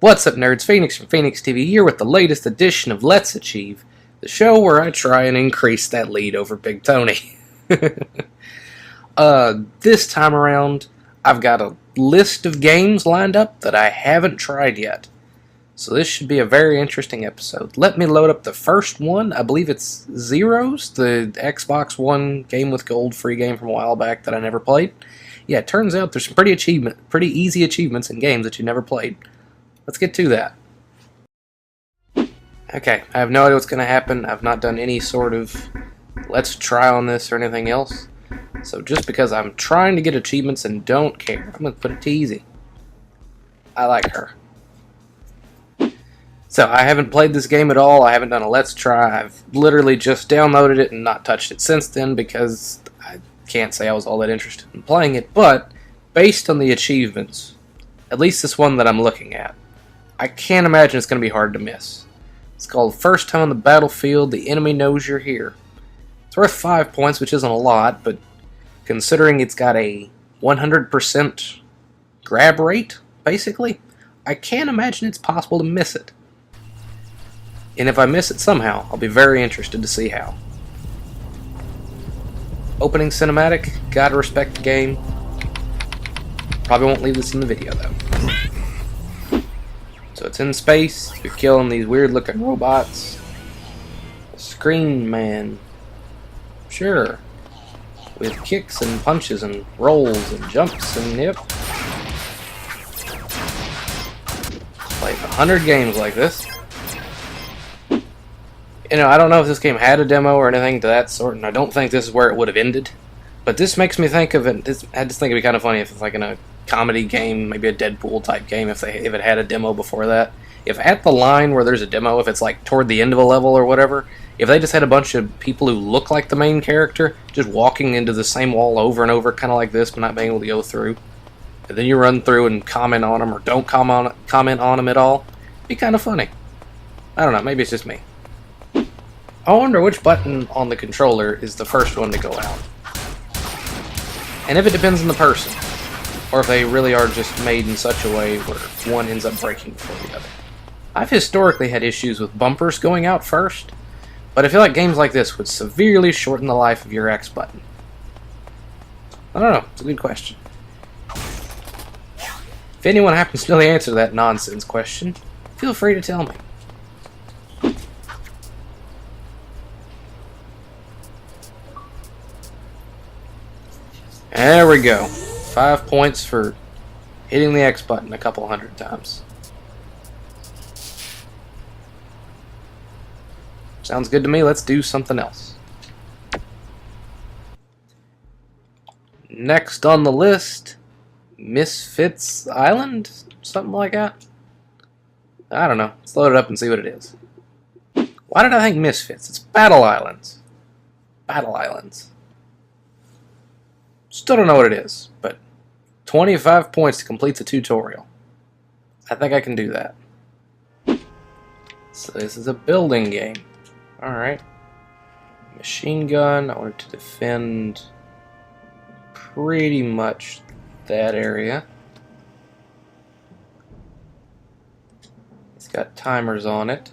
What's up, nerds? Phoenix from Phoenix TV here with the latest edition of Let's Achieve, the show where I try and increase that lead over Big Tony. This time around, I've got a list of games lined up that I haven't tried yet. So this should be a very interesting episode. Let me load up the first one. I believe it's ZHeros, the Xbox One game with gold free game from a while back that I never played. Yeah, it turns out there's some pretty easy achievements in games that you never played. Let's get to that. Okay, I have no idea what's going to happen. I've not done any sort of let's try on this or anything else. So just because I'm trying to get achievements and don't care, I'm going to put it to easy. I like her. So I haven't played this game at all. I haven't done a let's try. I've literally just downloaded it and not touched it since then because I can't say I was all that interested in playing it. But based on the achievements, at least this one that I'm looking at, I can't imagine it's going to be hard to miss. It's called First Time on the Battlefield, the Enemy Knows You're Here. It's worth 5 points, which isn't a lot, but considering it's got a 100% grab rate, basically, I can't imagine it's possible to miss it. And if I miss it somehow, I'll be very interested to see how. Opening cinematic, gotta respect the game. Probably won't leave this in the video, though. So it's in space, you're killing these weird-looking robots. A screen man. Sure. With kicks and punches and rolls and jumps and yep. Played 100 games like this. You know, I don't know if this game had a demo or anything to that sort, and I don't think this is where it would have ended. But this makes me think of it. I just think it'd be kind of funny if it's like in a comedy game, maybe a Deadpool type game, if it had a demo before that. If at the line where there's a demo, if it's like toward the end of a level or whatever, if they just had a bunch of people who look like the main character just walking into the same wall over and over, kind of like this, but not being able to go through, and then you run through and comment on them or don't comment on them at all, it'd be kind of funny. I don't know, maybe it's just me. I wonder which button on the controller is the first one to go out. And if it depends on the person, or if they really are just made in such a way where one ends up breaking before the other. I've historically had issues with bumpers going out first, but I feel like games like this would severely shorten the life of your X button. I don't know, it's a good question. If anyone happens to know the answer to that nonsense question, feel free to tell me. There we go. 5 points for hitting the X button a couple hundred times. Sounds good to me. Let's do something else. Next on the list, Misfits Island? Something like that? I don't know. Let's load it up and see what it is. Why did I think Misfits? It's Battle Islands. Battle Islands. Still don't know what it is, but 25 points to complete the tutorial. I think I can do that. So this is a building game. Alright. Machine gun. I wanted to defend pretty much that area. It's got timers on it.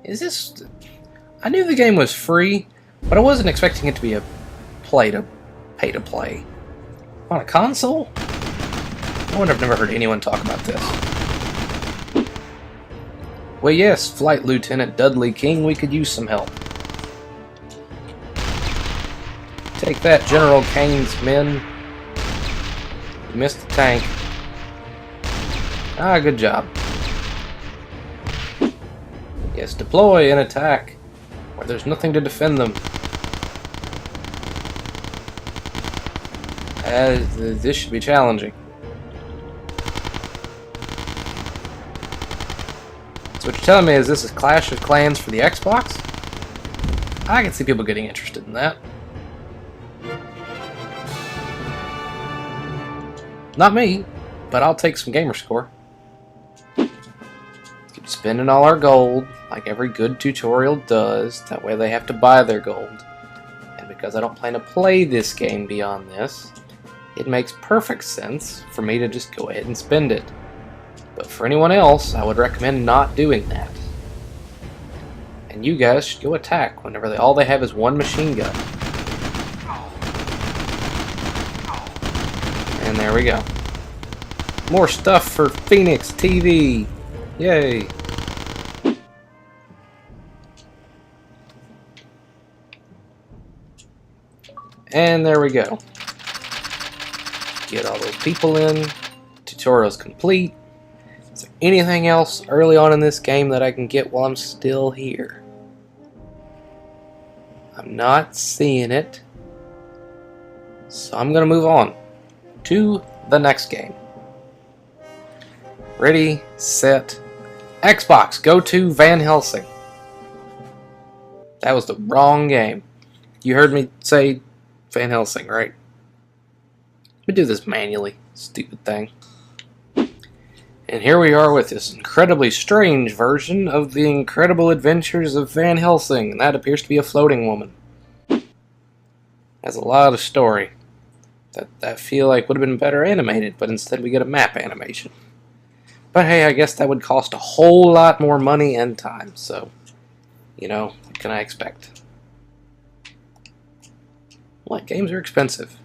Is this... I knew the game was free, but I wasn't expecting it to be a pay to play. On a console? I wonder, I've never heard anyone talk about this. Well, yes, Flight Lieutenant Dudley King, we could use some help. Take that, General Kane's men. You missed the tank. Ah, good job. Yes, deploy and attack where there's nothing to defend them. This should be challenging. So what you're telling me is this is Clash of Clans for the Xbox? I can see people getting interested in that. Not me, but I'll take some gamer score. Let's get spending all our gold, like every good tutorial does. That way they have to buy their gold. And because I don't plan to play this game beyond this, it makes perfect sense for me to just go ahead and spend it. But for anyone else, I would recommend not doing that. And you guys should go attack whenever all they have is one machine gun. And there we go. More stuff for Phoenix TV! Yay! And there we go. Get all those people in. Tutorial's complete. Is there anything else early on in this game that I can get while I'm still here? I'm not seeing it. So I'm gonna move on to the next game. Ready, set, Xbox, go to Van Helsing. That was the wrong game. You heard me say Van Helsing, right? Let me do this manually, stupid thing. And here we are with this incredibly strange version of the Incredible Adventures of Van Helsing, and that appears to be a floating woman. Has a lot of story that I feel like would have been better animated, but instead we get a map animation. But hey, I guess that would cost a whole lot more money and time, so, you know, what can I expect? What? Games are expensive.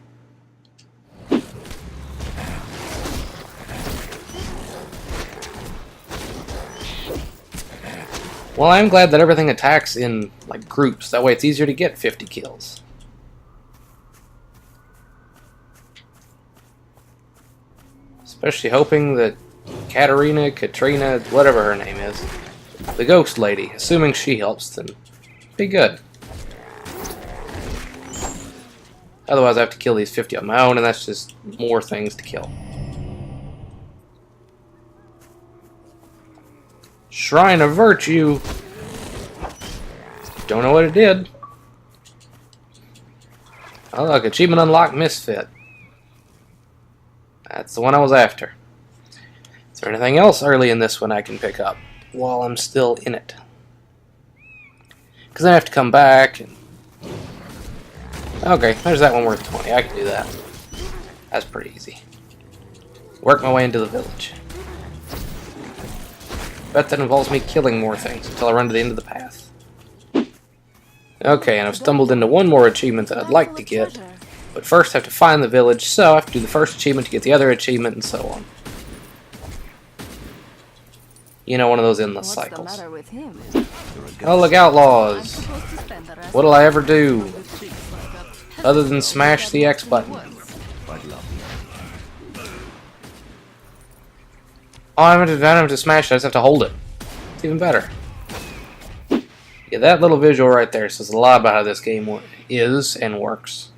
Well, I'm glad that everything attacks in, like, groups. That way it's easier to get 50 kills. Especially hoping that Katrina, whatever her name is, the ghost lady, assuming she helps, then be good. Otherwise I have to kill these 50 on my own, and that's just more things to kill. Shrine of Virtue! Don't know what it did. Oh look, achievement unlocked Misfit. That's the one I was after. Is there anything else early in this one I can pick up while I'm still in it? Because then I have to come back and... Okay, there's that one worth 20. I can do that. That's pretty easy. Work my way into the village. Bet that involves me killing more things until I run to the end of the path. Okay, and I've stumbled into one more achievement that I'd like to get. But first I have to find the village, so I have to do the first achievement to get the other achievement, and so on. You know, one of those endless cycles. Oh, look, outlaws! What'll I ever do? Other than smash the X button. Oh, I don't have to smash it, I just have to hold it. It's even better. Yeah, that little visual right there says a lot about how this game is and works.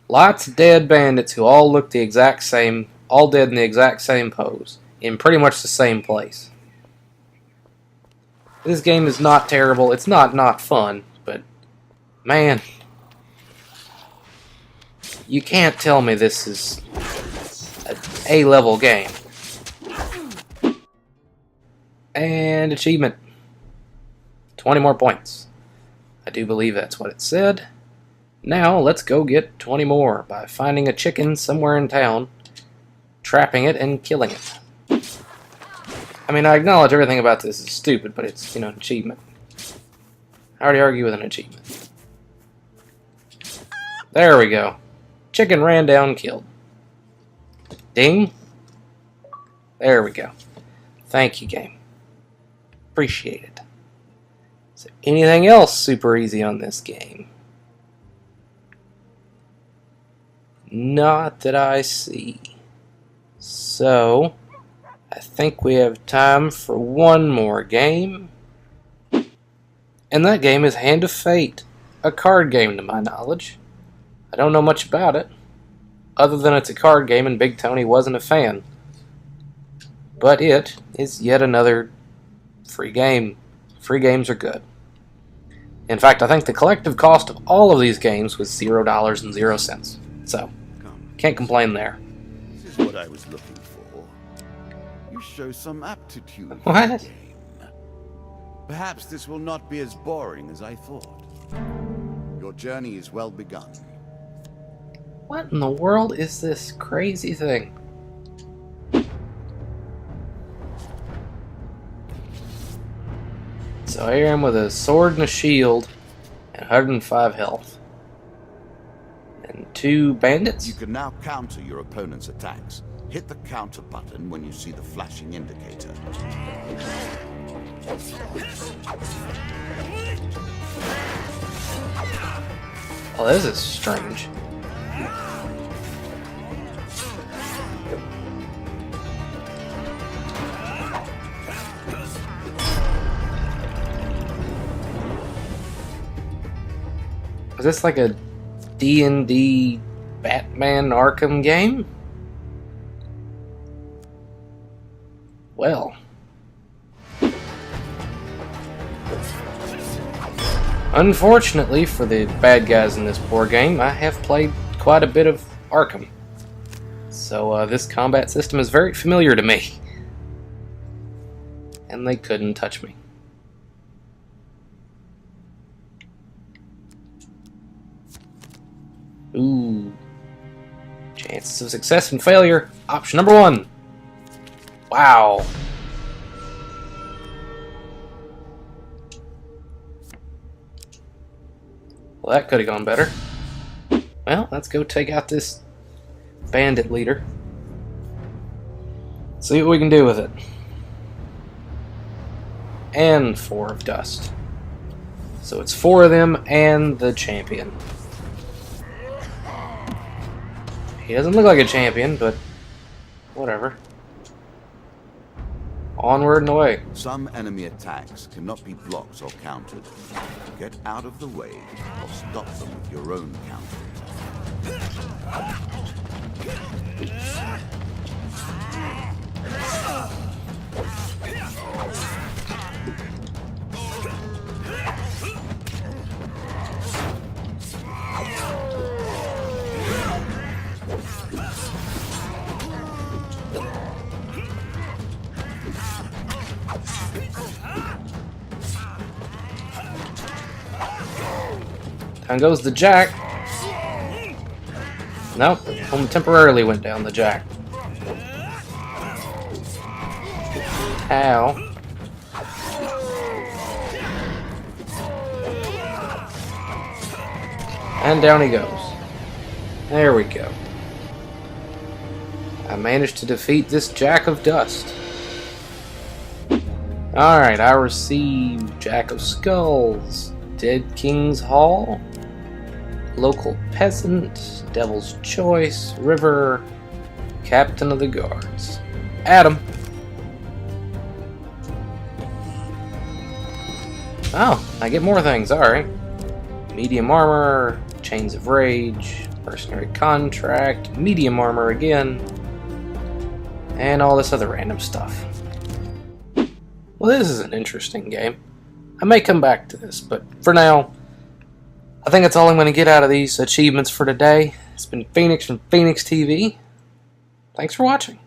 Lots of dead bandits who all look the exact same, all dead in the exact same pose, in pretty much the same place. This game is not terrible. It's not fun, but man, you can't tell me this is an A-level game. And achievement. 20 more points. I do believe that's what it said. Now, let's go get 20 more by finding a chicken somewhere in town, trapping it, and killing it. I mean, I acknowledge everything about this is stupid, but it's, you know, an achievement. I already argue with an achievement. There we go. Chicken ran down, killed. Ding. There we go. Thank you, game. Appreciate it. Is there anything else super easy on this game? Not that I see. So, I think we have time for one more game. And that game is Hand of Fate. A card game to my knowledge. I don't know much about it, other than it's a card game and Big Tony wasn't a fan. But it is yet another free game. Free games are good. In fact, I think the collective cost of all of these games was $0.00. So, can't complain there. This is what I was looking for. You show some aptitude. What? Perhaps this will not be as boring as I thought. Your journey is well begun. What in the world is this crazy thing? So here I am with a sword and a shield and 105 health. And 2 bandits? You can now counter your opponent's attacks. Hit the counter button when you see the flashing indicator. Oh, this is strange. Is this like a D&D Batman Arkham game? Well. Unfortunately for the bad guys in this poor game, I have played quite a bit of Arkham. So this combat system is very familiar to me. And they couldn't touch me. Ooh. Chances of success and failure. Option number 1. Wow. Well, that could have gone better. Well, let's go take out this bandit leader. See what we can do with it. And 4 of dust. So it's 4 of them and the champion. He doesn't look like a champion, but whatever. Onward and away. Some enemy attacks cannot be blocked or countered. Get out of the way or stop them with your own counter. Down goes the jack. Nope, only temporarily went down the jack. Ow. And down he goes. There we go. I managed to defeat this Jack of Dust. Alright, I received Jack of Skulls, Dead King's Hall, Local Peasant, Devil's Choice, River, Captain of the Guards. Adam. Oh, I get more things, alright. Medium Armor, Chains of Rage, Mercenary Contract, Medium Armor again, and all this other random stuff. Well, this is an interesting game. I may come back to this, but for now, I think that's all I'm going to get out of these achievements for today. It's been Phoenix from Phoenix TV. Thanks for watching.